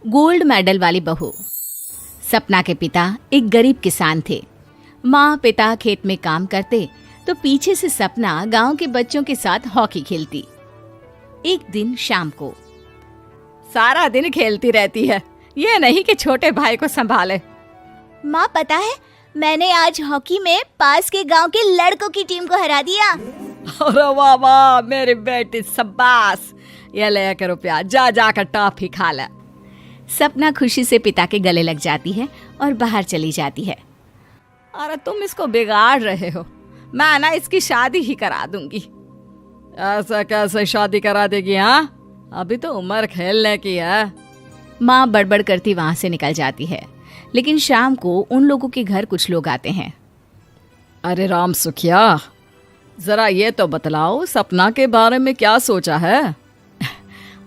Gold medal वाली बहू। सपना के पिता एक गरीब किसान थे। माँ पिता खेत में काम करते तो पीछे से सपना गांव के बच्चों के साथ हॉकी खेलती। एक दिन शाम को, सारा दिन खेलती रहती है, ये नहीं कि छोटे भाई को संभाले। माँ पता है, मैंने आज हॉकी में पास के गांव के लड़कों की टीम को हरा दिया। अरे वाह वाह मेरी बेटी, शाबाश। ये ले कर रुपया, जा जाकर टॉफी खा ले। सपना खुशी से पिता के गले लग जाती है और बाहर चली जाती है। अरे तुम इसको बिगाड़ रहे हो, मैं ना इसकी शादी ही करा दूंगी। ऐसा कैसे शादी करा देगी? हाँ, अभी तो उम्र खेलने की है। माँ बड़बड़ करती वहां से निकल जाती है। लेकिन शाम को उन लोगों के घर कुछ लोग आते हैं। अरे राम सुखिया, जरा ये तो बतलाओ, सपना के बारे में क्या सोचा है?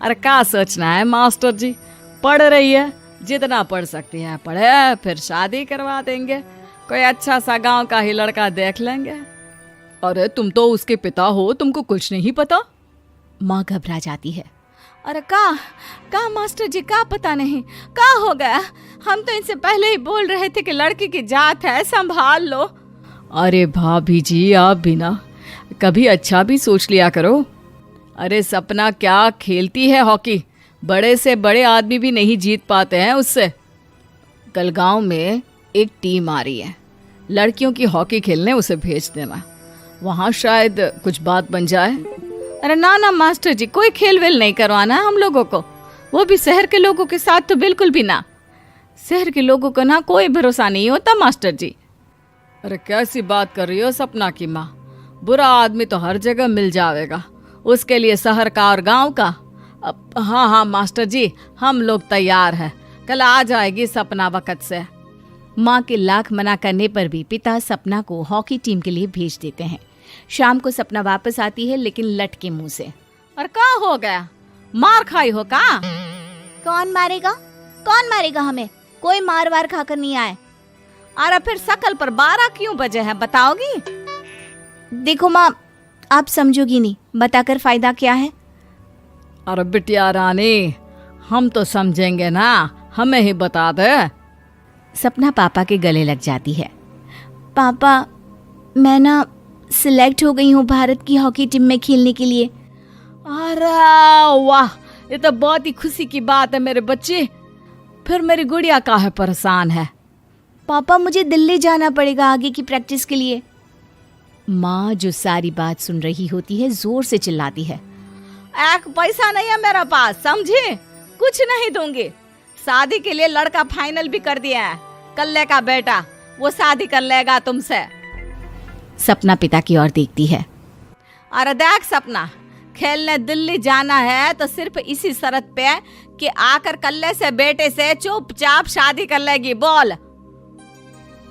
अरे क्या सोचना है मास्टर जी, पढ़ रही है, जितना पढ़ सकती है पढ़े, फिर शादी करवा देंगे, कोई अच्छा सा गांव का ही लड़का देख लेंगे। अरे तुम तो उसके पिता हो, तुमको कुछ नहीं पता? माँ घबरा जाती है। अरे का मास्टर जी, का पता नहीं, का हो गया? हम तो इनसे पहले ही बोल रहे थे कि लड़की की जात है, संभाल लो। अरे भाभी जी, आप भी ना कभी अच्छा भी सोच लिया करो। अरे सपना क्या खेलती है हॉकी, बड़े से बड़े आदमी भी नहीं जीत पाते हैं उससे। कल गांव में एक टीम आ रही है, लड़कियों की हॉकी खेलने उसे भेज देना, वहाँ शायद कुछ बात बन जाए। अरे ना ना मास्टर जी, कोई खेल वेल नहीं करवाना हम लोगों को, वो भी शहर के लोगों के साथ तो बिल्कुल भी ना। शहर के लोगों को ना कोई भरोसा नहीं होता मास्टर जी। अरे कैसी बात कर रही हो सपना की माँ, बुरा आदमी तो हर जगह मिल जाएगा, उसके लिए शहर का और गांव का। हाँ हाँ मास्टर जी, हम लोग तैयार हैं, कल आ जाएगी सपना वक्त से। माँ के लाख मना करने पर भी पिता सपना को हॉकी टीम के लिए भेज देते हैं। शाम को सपना वापस आती है, लेकिन लट के मुंह से। और क्या हो गया, मार खाई हो का? कौन मारेगा हमें? कोई मार वार खाकर नहीं आए। अरे फिर शकल पर 12 क्यों बजे हैं, बताओगी? देखो माँ, आप समझोगी नहीं, बताकर फायदा क्या है? अरे बिटिया रानी, हम तो समझेंगे ना, हमें ही बता दे। सपना पापा के गले लग जाती है। पापा, मैं ना सिलेक्ट हो गई हूँ भारत की हॉकी टीम में खेलने के लिए। अरे वाह, ये तो बहुत ही खुशी की बात है मेरे बच्चे। फिर मेरी गुड़िया काहे परेशान है? पापा, मुझे दिल्ली जाना पड़ेगा आगे की प्रैक्टिस के लिए। माँ जो सारी बात सुन रही होती है, जोर से चिल्लाती है। एक पैसा नहीं है मेरे पास, समझे? कुछ नहीं दूंगी। शादी के लिए लड़का फाइनल भी कर दिया है, कल्ले का बेटा, वो शादी कर लेगा तुमसे। सपना पिता की ओर देखती है। अरे देख सपना, खेलने दिल्ली जाना है तो सिर्फ इसी शर्त पे कि आकर कल्ले से बेटे से चुपचाप शादी कर लेगी, बोल।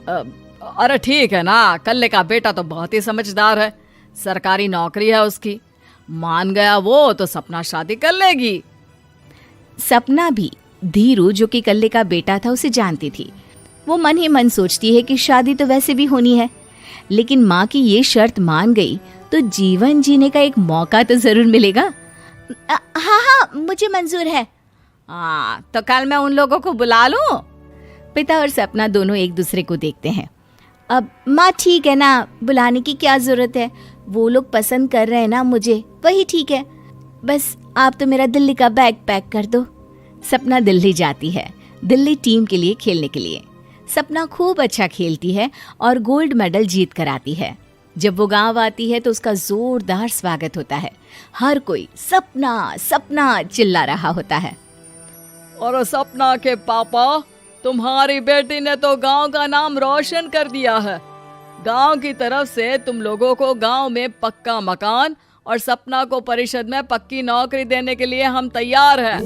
अरे ठीक है ना, कल्ले का बेटा तो बहुत ही समझदार है, सरकारी नौकरी है उसकी, मान गया वो तो सपना शादी कर लेगी। सपना भी धीरू, जो कि कल्ले का बेटा था, उसे जानती थी। वो मन ही मन सोचती है कि शादी तो वैसे भी होनी है, लेकिन माँ की ये शर्त मान गई तो जीवन जीने का एक मौका तो जरूर मिलेगा। हाँ, मुझे मंजूर है। हाँ, तो कल मैं उन लोगों को बुला लूं? पिता और सपना दोनों एक दूसरे को देखते हैं। अब माँ ठीक है ना, बुलाने की क्या जरूरत है, वो लोग पसंद कर रहे हैं ना मुझे, वही ठीक है। बस आप तो मेरा दिल्ली का बैग पैक कर दो। सपना दिल्ली जाती है, दिल्ली टीम के लिए खेलने के लिए। सपना खूब अच्छा खेलती है और गोल्ड मेडल जीत कर आती है। जब वो गांव आती है तो उसका जोरदार स्वागत होता है। हर कोई सपना सपना चिल्ला रहा होता है। और सपना के पापा, तुम्हारी बेटी ने तो गांव का नाम रोशन कर दिया है। गांव की तरफ से तुम लोगों को गांव में पक्का मकान और सपना को परिषद में पक्की नौकरी देने के लिए हम तैयार हैं।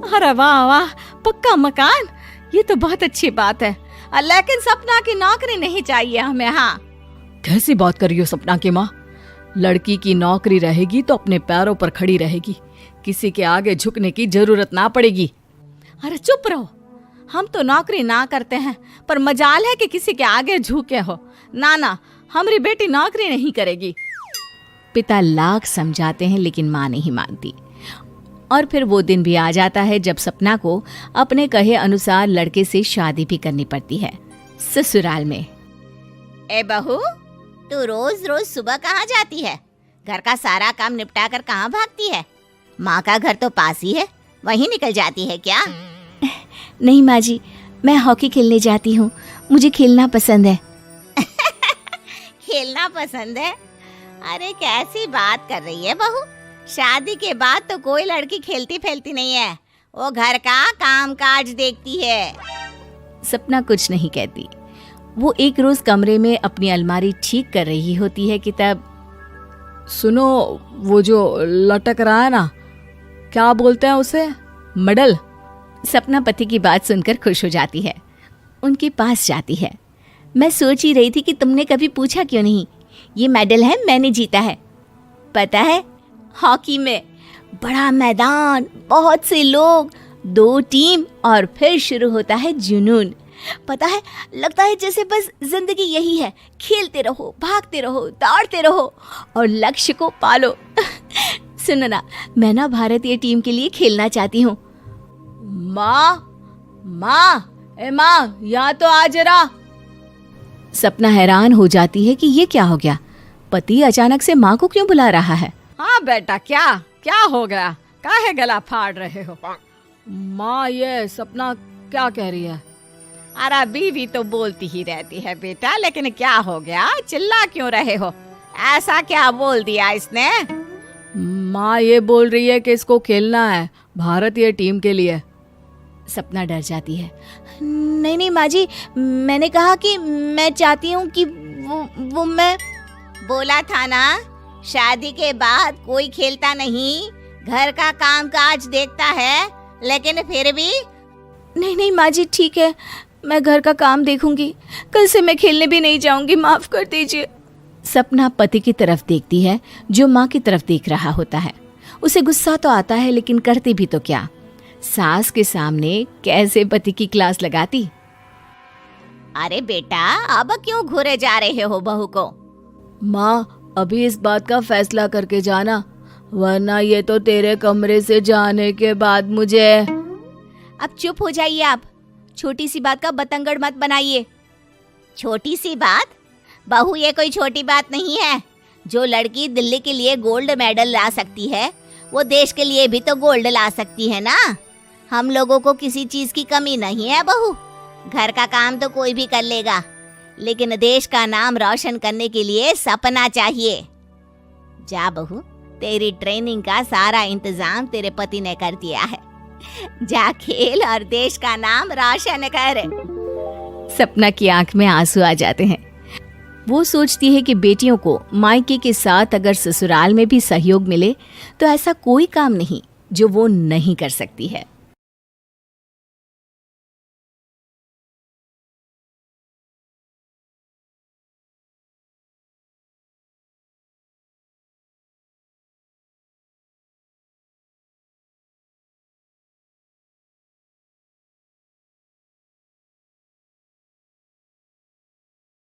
अरे वाह वाह, पक्का मकान, ये तो बहुत अच्छी बात है, लेकिन सपना की नौकरी नहीं चाहिए हमें। हाँ, कैसी बात कर रही हो सपना की माँ? लड़की की नौकरी रहेगी तो अपने पैरों पर खड़ी रहेगी, किसी के आगे झुकने की जरूरत ना पड़ेगी। अरे चुप रहो, हम तो नौकरी ना करते हैं, पर मजाल है कि किसी के आगे झुके हो। ना ना, हमारी बेटी नौकरी नहीं करेगी। पिता लाख समझाते हैं लेकिन माँ नहीं मानती। और फिर वो दिन भी आ जाता है जब सपना को अपने कहे अनुसार लड़के से शादी भी करनी पड़ती है। ससुराल में। ए बहू, तू रोज रोज सुबह कहाँ जाती है? घर का सारा काम निपटा कर कहाँ भागती है? माँ का घर तो पास ही है, वहीं निकल जाती है क्या? नहीं माँ जी, मैं हॉकी खेलने जाती हूँ, मुझे खेलना पसंद है। खेलना पसंद है? अरे कैसी बात कर रही है बहू, शादी के बाद तो कोई लड़की खेलती फैलती नहीं है, वो घर का काम काज देखती है। सपना कुछ नहीं कहती। वो एक रोज कमरे में अपनी अलमारी ठीक कर रही होती है कि तब सुनो, वो जो लटक रहा है ना, क्या बोलते हैं उसे? मेडल। सपना पति की बात सुनकर खुश हो जाती है, उनके पास जाती है। मैं सोच ही रही थी कि तुमने कभी पूछा क्यों नहीं। ये मेडल है, मैंने जीता है, पता है, हॉकी में। बड़ा मैदान, बहुत से लोग, 2 टीम और फिर शुरू होता है जुनून। पता है, लगता है जैसे बस जिंदगी यही है, खेलते रहो, भागते रहो, दौड़ते रहो और लक्ष्य को पालो। सुनो ना, मैं ना भारतीय टीम के लिए खेलना चाहती हूँ। माँ, यहाँ तो आ जरा। सपना हैरान हो जाती है कि ये क्या हो गया, पति अचानक से माँ को क्यों बुला रहा है। हाँ बेटा, क्या हो गया? काहे गला फाड़ रहे हो? माँ, ये सपना क्या कह रही है? अरे बीवी तो बोलती ही रहती है बेटा, लेकिन क्या हो गया, चिल्ला क्यों रहे हो? ऐसा क्या बोल दिया इसने? माँ ये बोल रही है कि इसको खेलना है भारतीय टीम के लिए। सपना डर जाती है। नहीं माँ जी, मैंने कहा कि मैं चाहती हूँ कि वो मैं बोला था ना, शादी के बाद कोई खेलता नहीं, घर का काम काज देखता है, लेकिन फिर भी। नहीं माँ जी, ठीक है, मैं घर का काम देखूंगी, कल से मैं खेलने भी नहीं जाऊंगी, माफ कर दीजिए। सपना पति की तरफ देखती है जो माँ की तरफ देख रहा होता है। उसे गुस्सा तो आता है, लेकिन करती भी तो क्या, सास के सामने कैसे पति की क्लास लगाती। अरे बेटा, अब क्यों घूरे जा रहे हो बहू को? माँ, अभी इस बात का फैसला करके जाना, वरना ये तो तेरे कमरे से जाने के बाद मुझे। अब चुप हो जाइए आप, छोटी सी बात का बतंगड़ मत बनाइए। छोटी सी बात? बहू, ये कोई छोटी बात नहीं है। जो लड़की दिल्ली के लिए गोल्ड मेडल ला सकती है, वो देश के लिए भी तो गोल्ड ला सकती है ना। हम लोगों को किसी चीज की कमी नहीं है बहू, घर का काम तो कोई भी कर लेगा, लेकिन देश का नाम रोशन करने के लिए सपना चाहिए। जा बहू, तेरी ट्रेनिंग का सारा इंतजाम तेरे पति ने कर दिया है, जा खेल और देश का नाम रोशन कर। सपना की आंख में आंसू आ जाते हैं। वो सोचती है कि बेटियों को मायके के साथ अगर ससुराल में भी सहयोग मिले तो ऐसा कोई काम नहीं जो वो नहीं कर सकती है।